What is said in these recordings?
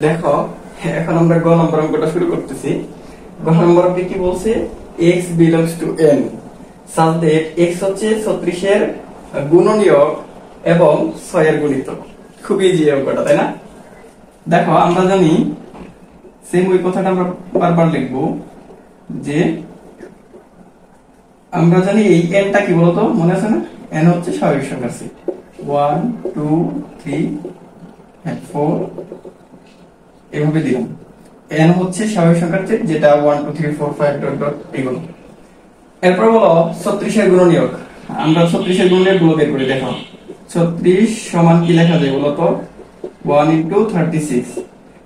দেখো, এখন আমরা গ নম্বর অঙ্কটা শুরু করতেছি। গ নম্বর অঙ্কে কি বলছে? x belongs to n such that x হচ্ছে 36 এর গুণনীয়ক এবং 6 এর গুণিতক। খুব ইজি অঙ্কটা, তাই না? দেখো, আমরা জানি সেম ওই কথাটা আমরা বারবার লিখবো যে আমরা জানি এই n টা কি বলতো, মনে আছে না? n হচ্ছে স্বাভাবিক সংখ্যার সেট 1 2 3 4 এভাবে দিলাম। n হচ্ছে স্বাভাবিক সংখ্যার সেট যেটা 1 2 3 4 5 ডট ডট এগুলো। এরপর বলো 36 এর গুণনীয়ক। আমরা 36 এর গুণনীয়ক গুলো বের করি। দেখো 36 সমান কি লেখা যায় বলো তো? 1 into 36।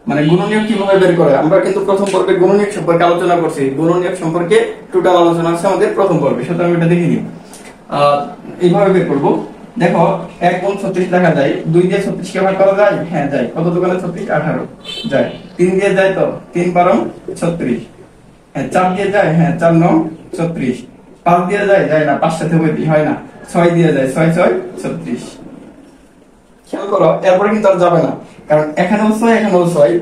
মানে গুণনীয়ক কিভাবে বের করে? আমরা কিন্তু প্রথম পর্বে গুণনীয়ক সম্পর্কে আলোচনা করছি। গুণনীয়ক সম্পর্কে টোটাল আলোচনা আছে আমাদের প্রথম পর্বে, সুতরাং এটা দেখে নিও। এইভাবে বের করব। দেখো 1 গুণ 36 লেখা যায়। 2 দিয়ে 36 কে ভাগ করা যায়? হ্যাঁ যায়। কত দোকানে 36? 18 যায়। 3 দিয়ে যায় তো 3 12 36। হ্যাঁ 4 দিয়ে যায়? হ্যাঁ 4 9 36। 5 দিয়ে যায়? যায় না, 5 সাথে হয় না। 6 দিয়ে যায়? 6 6 36। খেয়াল করো, এরপরে কিন্তু আর যাবে না, কারণ এখানেও 6 এখানেও 6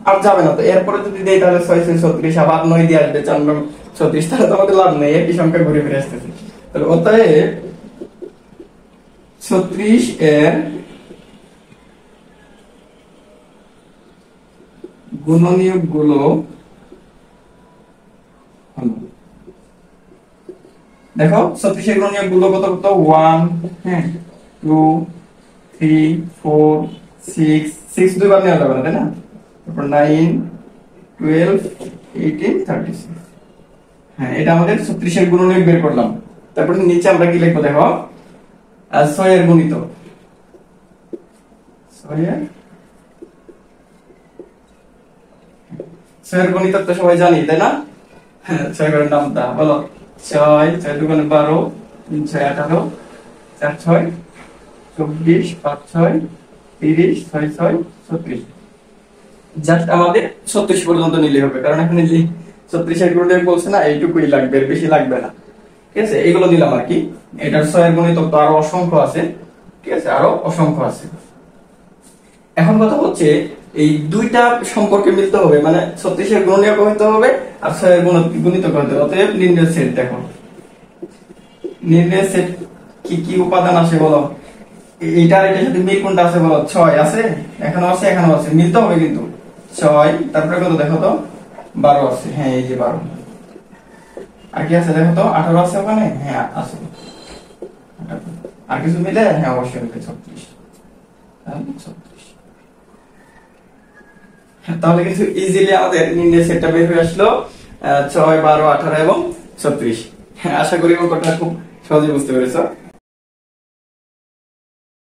আর যাবে না। তো এরপরে যদি দেই তাহলে 6 6 36 আবার 9 দিয়ে আসবে 4 9 36, তাহলে তো আমাদের লাভ নেই, একই সংখ্যা ঘুরে ফিরে আসতেছে। তাহলে অতএব 36 এর গুণনীয়ক গুলো দেখো 36 এর গুণনীয়ক গুলো কত কত? 1 হ্যাঁ 2 3 4 6 6 দুইবার নেওয়া যাবে না, তাই না? তারপর 9 12 18 36। হ্যাঁ, এটা আমাদের 36 এর গুণনীয়ক বের করলাম। তারপর নিচে আমরা কি লিখবো দেখো? 6 এর গুণিতক। 6 এর গুণিতক তো সবাই জানি, তাই না? হ্যাঁ, 6 এর নামটা বলো। 6 6 দুগুণে 12 3 6 18 4 6 24 5 6 30 6 6 36। জাস্ট আমাদের 36 পর্যন্ত নিলে হবে, কারণ এখানে যে 36 এর গুণনীয়ক বলছে না, এইটুকুই লাগবে, এর বেশি লাগবে না। ঠিক আছে, এইগুলো দিলাম আর কি। এটার 6 এর গুণিতক তো আরো অসংখ্য আছে। ঠিক আছে, আরো অসংখ্য আছে। এখন কথা হচ্ছে এই দুইটা সম্পর্কে মিলতে হবে, মানে 36 এর গুণনীয়ক হতে হবে আর 6 এর গুণিতক হতে হবে। অতএব নির্ণয় সেট। দেখো নির্ণয় সেট কি কি উপাদান আছে বলো? এইটার এটার সাথে মিল কোনটা আছে বলো? 6 আছে, এখানেও আছে, এখানেও আছে, মিলতে হবে কিন্তু। 6 তারপরে কত দেখো তো? 12 আছে। হ্যাঁ এই যে 12। আর কি আছে দেখো তো? 18 আছে ওখানে? হ্যাঁ আছে। আর কিছু মিলে? হ্যাঁ অবশ্যই মিলে 36। তাহলে কিন্তু ইজিলি আমাদের নির্ণয় সেটটা বের হয়ে আসলো 6 12 18 এবং 36। আশা করি অঙ্কটা খুব সহজে বুঝতে পেরেছো।